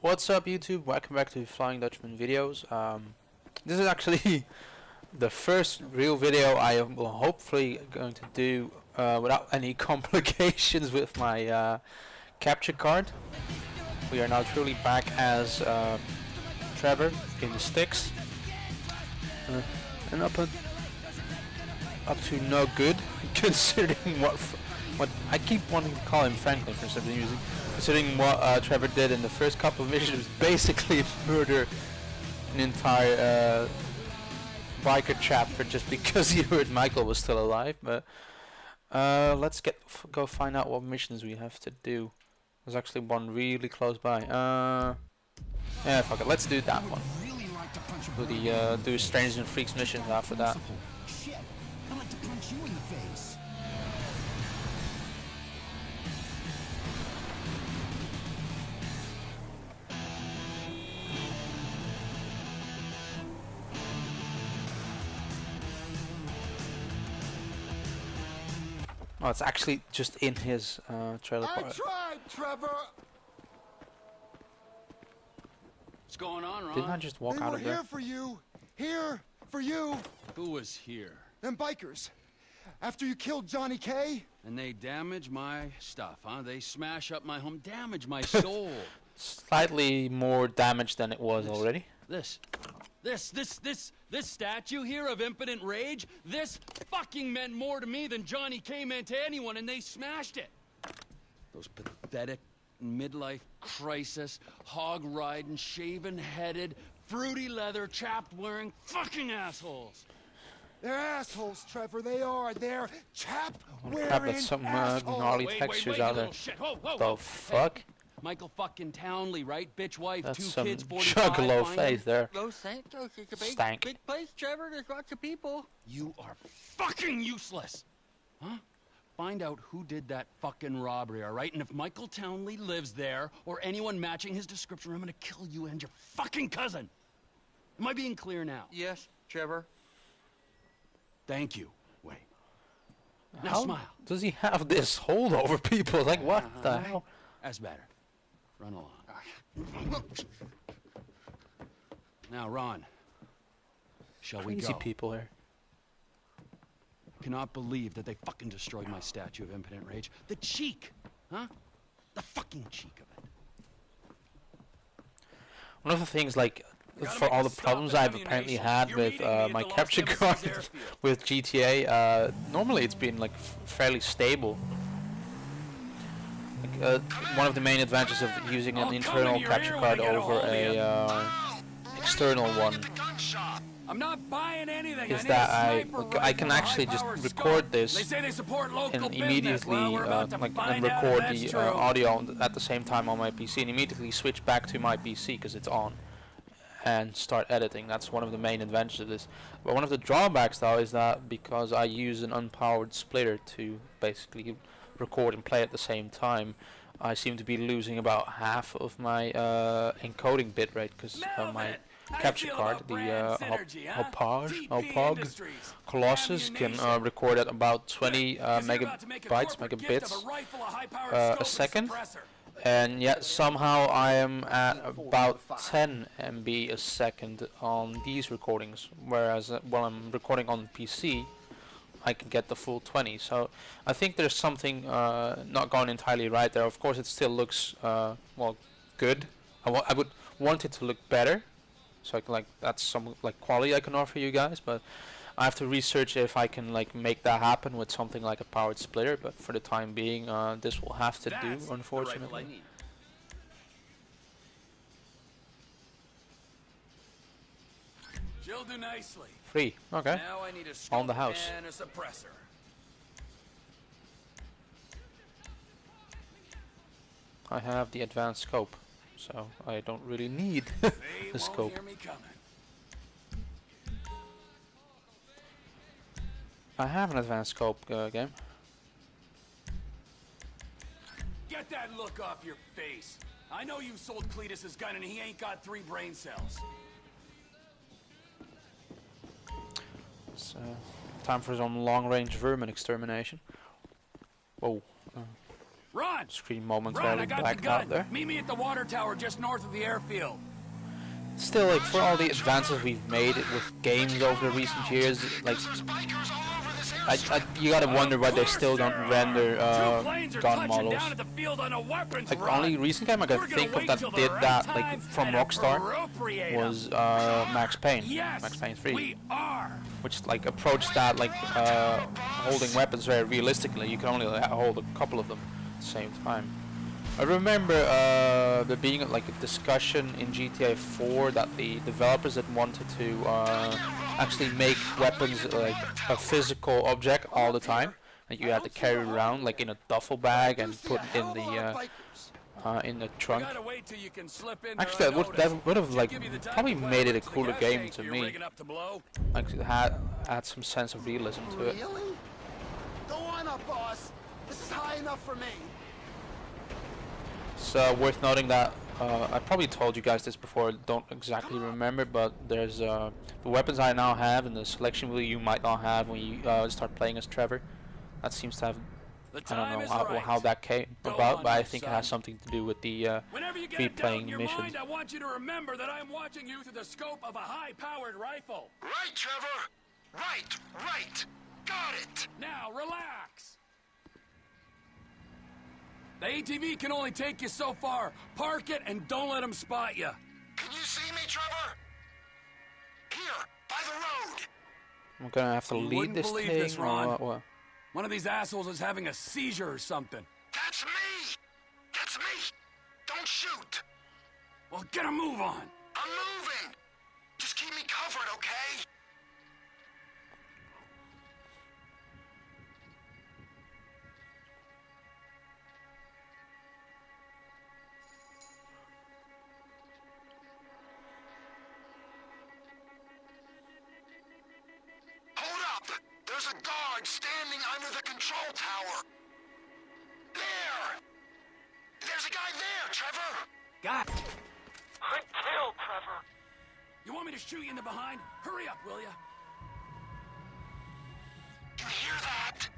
What's up YouTube? Welcome back to Flying Dutchman videos. This is actually the first real video I am hopefully going to do without any complications with my capture card. We are now truly back as Trevor in the sticks, and up to no good considering what I keep wanting to call him Franklin for some reason. Considering what Trevor did in the first couple of missions, was basically murder an entire biker chapter just because he heard Michael was still alive. But let's go find out what missions we have to do. There's actually one really close by. Yeah, fuck it. Let's do that one. Do the do Strangers and Freaks missions after that. Shit, I'd like to punch you in the face. Oh, it's actually just in his trailer park. I tried, Trevor. What's going on, Ron? Didn't I just walk They out were of there? here for you. Here for you. Who was here? Them bikers. After you killed Johnny K. And they damage my stuff, huh? They smash up my home, damage my soul. Slightly more damage than it was already. This statue here of impotent rage, this fucking meant more to me than Johnny K meant to anyone, and they smashed it. Those pathetic midlife crisis, hog-riding, shaven-headed, fruity leather, chapped-wearing fucking assholes. They're assholes, Trevor. They are. They're chap-wearing Crap, that's some gnarly textures out there. The fuck? Michael fucking Townley, right? Bitch wife, That's 2 some kids, 45. juggalo face there. Los Santos is a Stank. big place, Trevor. There's lots of people. You are fucking useless! Huh? Find out who did that fucking robbery, alright? And if Michael Townley lives there, or anyone matching his description, I'm gonna kill you and your fucking cousin! Am I being clear now? Yes, Trevor. Thank you. Wait. Now How smile. does he have this hold over people? Like, what the hell? That's better. Run along. Now, Ron. Shall we Crazy go? people here. Cannot believe that they fucking destroyed my statue of impotent rage. The cheek! Huh? The fucking cheek of it. One of the things, like, for all the problems I've apparently had with my capture card with GTA, normally it's been like fairly stable. Like, one of the main advantages of using an internal capture card over a external one I'm not buying anything. is that I can actually just record this and immediately and record the audio at the same time on my PC and immediately switch back to my PC because it's on and start editing. That's one of the main advantages of this. But one of the drawbacks though is that because I use an unpowered splitter to basically record and play at the same time, I seem to be losing about half of my encoding bitrate because my capture card, the Hopog Colossus, can record at about 20 megabits a second. And yet somehow I am at about 10 MB a second on these recordings, whereas while I'm recording on PC I can get the full 20. So I think there's something not going entirely right there. Of course it still looks well, good. I would want it to look better, so I can, that's some quality I can offer you guys, but I have to research if I can make that happen with something like a powered splitter. But for the time being, this will have to do, unfortunately. She'll do nicely. Free, okay. Now I need a On the house. and a suppressor. I have the advanced scope, so I don't really need They the won't scope. hear me coming. I have an advanced scope game. Get that look off your face. I know you sold Cletus's gun and he ain't got 3 brain cells. It's time for some long-range vermin extermination. Whoa. Ron! Screen Ron, momentarily I got the blacked gun. out there. Meet me at the water tower just north of the airfield. Still, like, for all the advances we've made with games over the recent years, like, you gotta wonder why they still don't render gun models. Like, the only recent game I can think of that did that, like, from Rockstar was Max Payne. Max Payne 3. Which, like, approached that, like, holding weapons very realistically. You can only hold a couple of them at the same time. I remember there being like a discussion in GTA 4 that the developers had wanted to actually make weapons like a physical object all the time, and you had to carry it around like in a duffel bag and put in the trunk. Actually, that would have like probably made it a cooler game to me. Like it had some sense of realism to it. Really? Go on up, boss. This is high enough for me. It's worth noting that I probably told you guys this before, don't exactly remember, but there's the weapons I now have and the selection wheel you might not have when you start playing as Trevor. That seems to have, I don't know how that came about, but I think it has something to do with the replaying missions. I want you to remember that I'm watching you through the scope of a high-powered rifle. Right, Trevor. Right. Got it. Now, relax. The ATV can only take you so far. Park it and don't let them spot you. Can you see me, Trevor? Here, by the road. I'm gonna have to You lead wouldn't this believe thing, this, Ron. or what? One of these assholes is having a seizure or something. That's me. That's me. Don't shoot. Well, get a move on. I'm moving. Just keep me covered, okay? There's a guard standing under the control tower. There! There's a guy there, Trevor! Got it. Good kill, Trevor. You want me to shoot you in the behind? Hurry up, will ya? You hear that?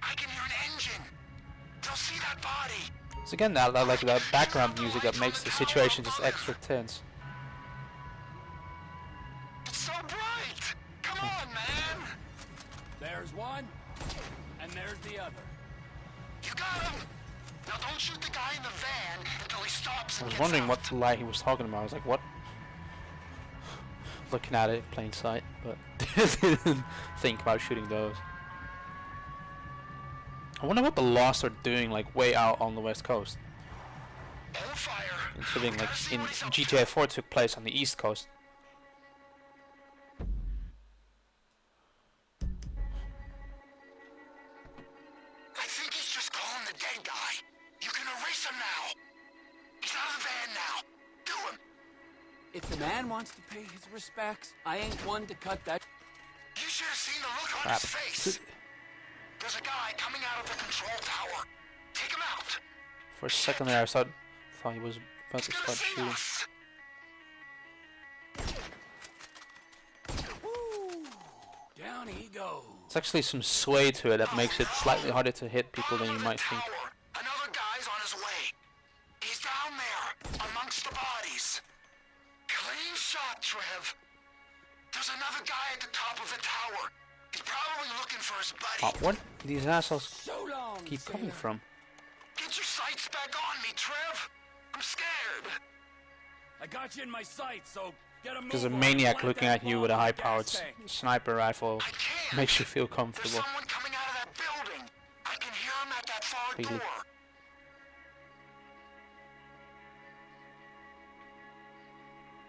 I can hear an engine. They'll see that body. So again, that like that background music that makes the situation just extra tense. It's so bright! Come on, man! There's one, and there's the other. You got him! Now don't shoot the guy in the van until he stops. I was wondering what light he was talking about. I was like, what? Looking at it in plain sight, but didn't think about shooting those. I wonder what the Lost are doing, like way out on the west coast. Considering like in GTA 4 took place on the east coast. I think he's just calling the dead guy. You can erase him now. He's out of the van now. Do him. If the man wants to pay his respects, I ain't one to cut that. You should have seen the look on his face. There's a guy coming out of the control tower. Take him out. For a second there, I thought he was about to start shooting. Us. Woo! Down he goes. There's actually some sway to it that makes it slightly harder to hit people than you might think. Another guy's on his way. He's down there, amongst the bodies. Clean shot, Trev. There's another guy at the top of the tower. He's probably looking for his buddy. What these assholes So long, keep coming from? Get your sights back on me, Trev. I'm scared. I got you in my sights, so get a move. Because a on. maniac Plant looking that at you with a bomb in the high-powered gas tank. sniper rifle I can't. makes you feel There's comfortable. someone coming out of that building. I can hear him at that far Really? door.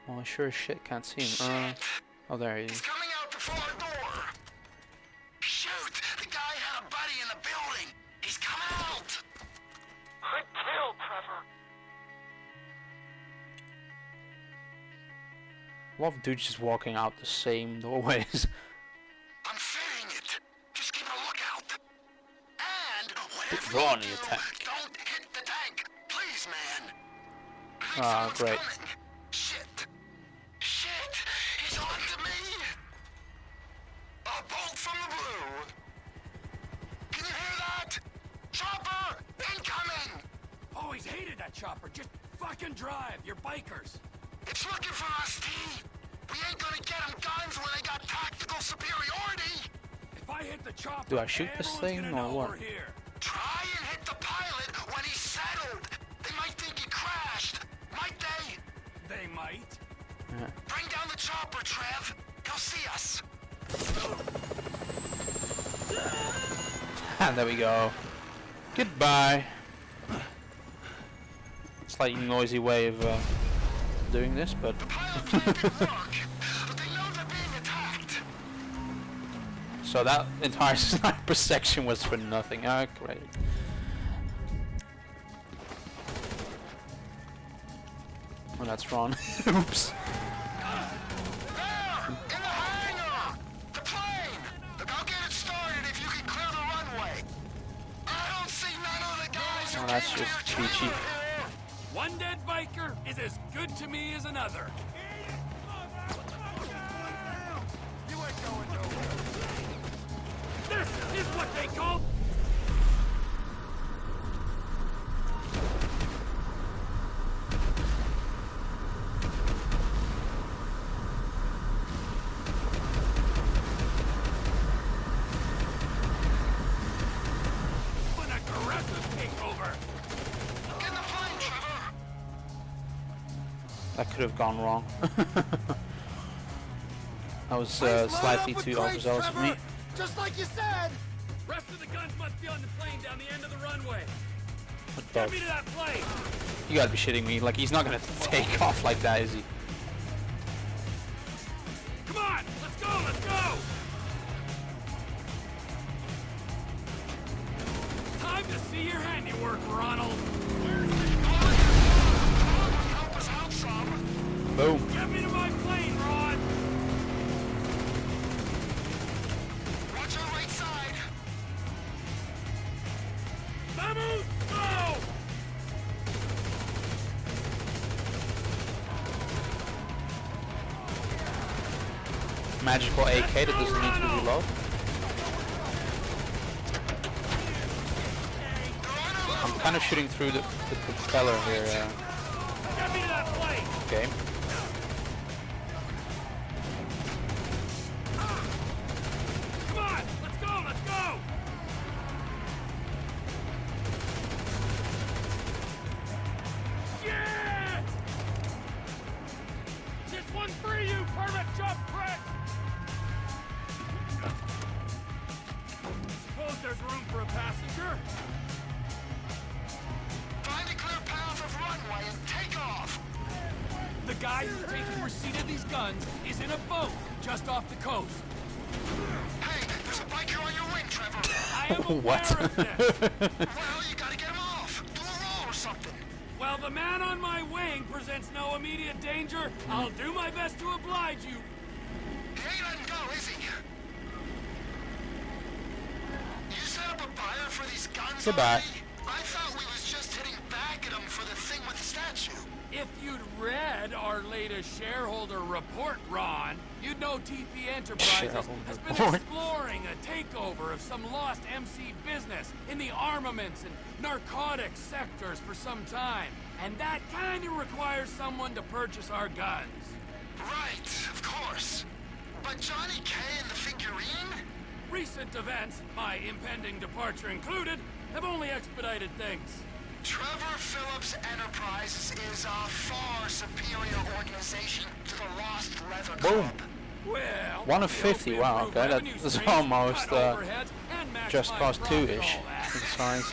Well, I sure as shit can't see him. Oh, there he He's is. coming out the far door. Shoot! The guy had a buddy in the building. He's coming out. Good kill, Trevor. A lot of dudes just walking out the same doorways. I'm fitting it. Just keep a lookout. And Bit whatever raw you in do, your tank. don't hit the tank. Please, man. I think Ah, someone's great. coming. Shit. Shit. He's on to me. A bolt from the blue. Can you hear that? Chopper! Incoming! Always hated that chopper. Just fucking drive. You're bikers. It's looking for us, T. We ain't gonna get them guns when they got tactical superiority. If I hit the chopper, Do I shoot this everyone's thing gonna or know what? we're here. Try and hit the pilot when he's settled. They might think he crashed. Might they? They might. Bring down the chopper, Trev. He'll see us. And there we go. Goodbye. Slightly noisy way of doing this, but The pilot plan didn't work, but they know they're being attacked. so that entire sniper section was for nothing. Ah, great. Oh, that's Ron. Oops. There! In the hangar! The plane! Look, I'll get it started if you can clear the runway. I don't see none of the guys who Oh, that's came to just your peachy. chopper here. One dead biker is as good to me as another. You ain't going nowhere. This is what they call... an aggressive takeover. Get in the plane, Trevor. That could have gone wrong. That was Please load slightly up with too crates, overzealous for me. Trevor, just like you said. Rest of the guns must be on the plane down the end of the runway. What Get the me to that plane. You gotta be shitting me. Like, he's not gonna take off like that, is he? Come on, let's go, let's go. Time to see your handiwork, Ronald. Help us out some. Boom. Get me to my plane, Ron. Watch our right side. Vamos, go! Magical AK that doesn't need to reload. I'm kind of shooting through the propeller here. Get me to that plane. Okay. Come on, let's go, let's go. Yeah! This one's for you, permit jump prick. Suppose there's room for a passenger. Find a clear path of runway and take off. The guy who's taking receipt of these guns is in a boat just off the coast. Hey, there's a biker on your wing, Trevor. I am aware What? of this. Well, you gotta get him off. Do a roll or something. While the man on my wing presents no immediate danger, I'll do my best to oblige you. He ain't letting go, is he? You set up a buyer for these guns Goodbye. already? I thought we was just hitting back at him for the thing with the statue. If you'd read our latest shareholder report, Ron, you'd know TP Enterprises has been Shareholder report. exploring a takeover of some lost MC business in the armaments and narcotics sectors for some time. And that kind of requires someone to purchase our guns. Right, of course. But Johnny K and the figurine? Recent events, my impending departure included, have only expedited things. Trevor Phillips Enterprises is a far superior organization to the Lost Leather Boom. Club. Well, One of we 50, hope we wow, improve okay, revenue that's streams, almost, cut overheads, and Just maximize Cause profit, 2-ish all that. in size.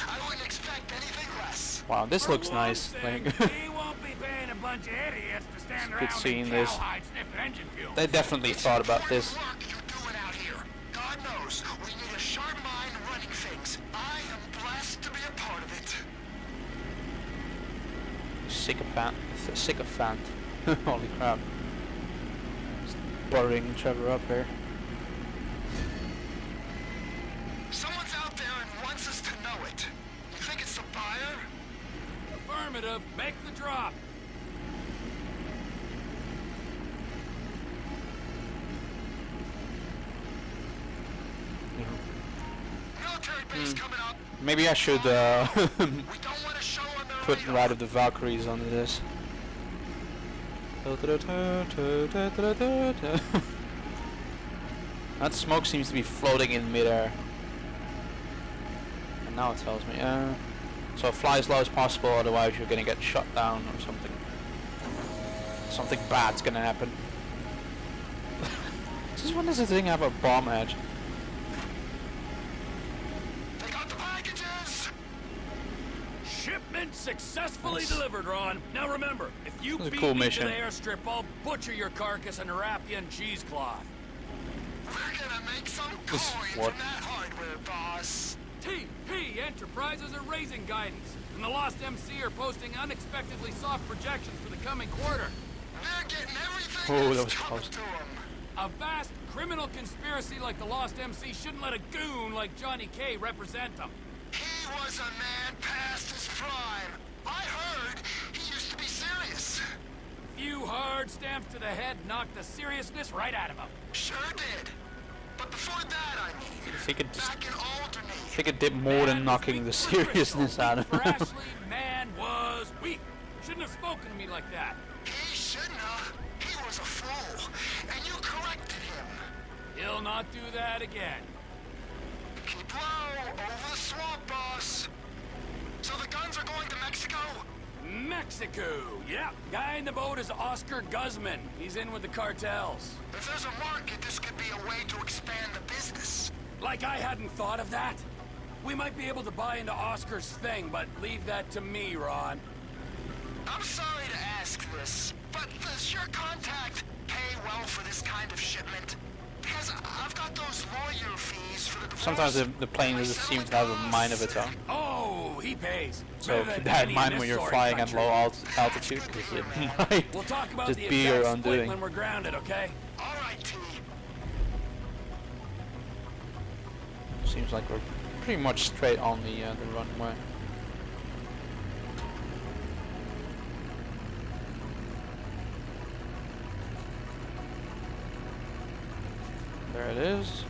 I wouldn't expect anything less. Wow, this For looks one nice. thing, Like, we won't be paying a bunch of idiots to stand Good around seeing and this. cowhide sniff engine fuel. they definitely thought about this. Work you're doing out here. God knows we need a sharp mind running things. I am blessed to be a part of it. Sycophant. Holy crap. Just buttering Trevor up here. Someone's out there and wants us to know it. You think it's the buyer? Affirmative. Make the drop. Military base coming Maybe I should We don't want to show on the put radar. Ride of the Valkyries on this. That smoke seems to be floating in midair. And now it tells me, so fly as low as possible, otherwise you're gonna get shot down or something. Something bad's gonna happen. Since when does this thing have a bomb edge? They got the packages. Shipment successfully delivered, Ron. Now remember, if you That's a beat cool me mission. to the airstrip, I'll butcher your carcass and wrap you in cheesecloth. We're gonna make some This- coins what? from that hardware, boss. TP Enterprises are raising guidance, and the Lost MC are posting unexpectedly soft projections for the coming quarter. They're getting everything Oh, that that's was coming close. to them. A vast criminal conspiracy like the Lost MC shouldn't let a goon like Johnny K represent them. He was a man past his prime. I heard he used to be serious. Few hard stamps to the head knocked the seriousness right out of him. Sure did. But before that, I mean, If he could just, back in Alderney. if he could did more than Man knocking was the weak for seriousness Crystal, out weak of for him. Ashley, man was weak. Shouldn't have spoken to me like that. He shouldn't have. He was a fool. And you corrected him. He'll not do that again. Keep low, over the swamp, boss. So the guns are going to Mexico? Mexico, yeah. Guy in the boat is Oscar Guzman. He's in with the cartels. If there's a market, this could be a way to expand the business. Like I hadn't thought of that. We might be able to buy into Oscar's thing, but leave that to me, Ron. I'm sorry to ask this, but does your contact pay well for this kind of shipment? Because I've got those lawyer fees for the divorce. Sometimes the plane doesn't seem to have a mind of its own. Oh, he pays. So Better keep than that in any mind this when you're sort of flying at country. low altitude, because it might We'll talk about just the be your exact split undoing. when we're grounded, okay? All right, T. Seems like we're pretty much straight on the runway. There it is.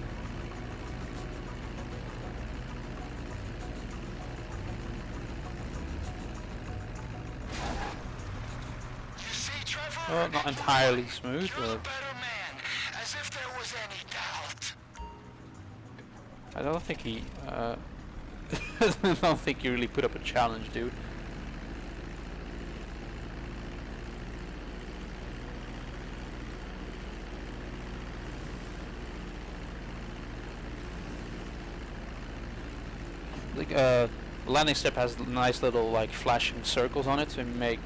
You see, Trevor? Well, not entirely smooth, You're the but better man, as if there was any doubt. I don't think he. I don't think he really put up a challenge, dude. Like landing strip has nice little like flashing circles on it to make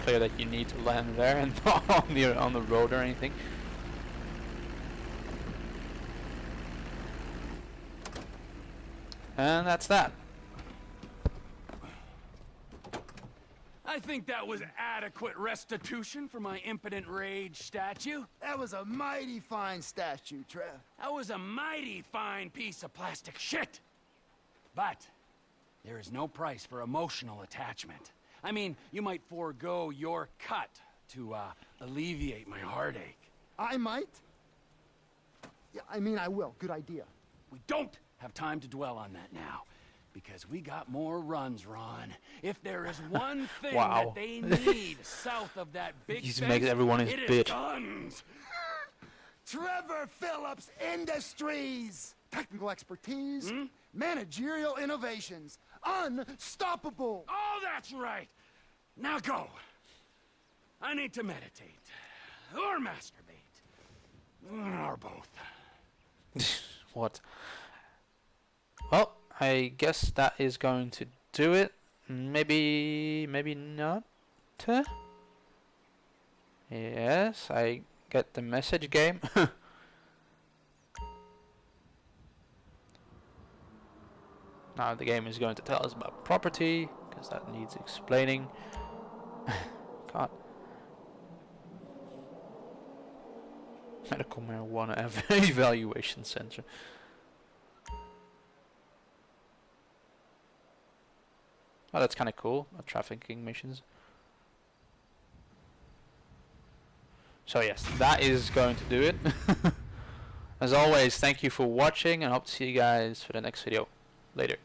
clear that you need to land there and not on the road or anything. And that's that. I think that was adequate restitution for my impotent rage statue. That was a mighty fine statue, Trev. That was a mighty fine piece of plastic shit. But there is no price for emotional attachment. I mean, you might forego your cut to alleviate my heartache. I might. Yeah, I mean, I will. Good idea. We don't have time to dwell on that now, because we got more runs, Ron. If there is one thing Wow. that they need south of that big He just fence, makes everyone his it is bitch. guns. Trevor Phillips Industries. Technical expertise, managerial innovations, unstoppable. Oh, that's right. Now go. I need to meditate. Or masturbate. Or both. What? Well, I guess that is going to do it. Maybe not. Yes, I get the message, game. Now the game is going to tell us about property, because that needs explaining. God. Medical marijuana evaluation center. Oh, that's kind of cool. Trafficking missions. So yes, that is going to do it. As always, thank you for watching, and I hope to see you guys for the next video. Later.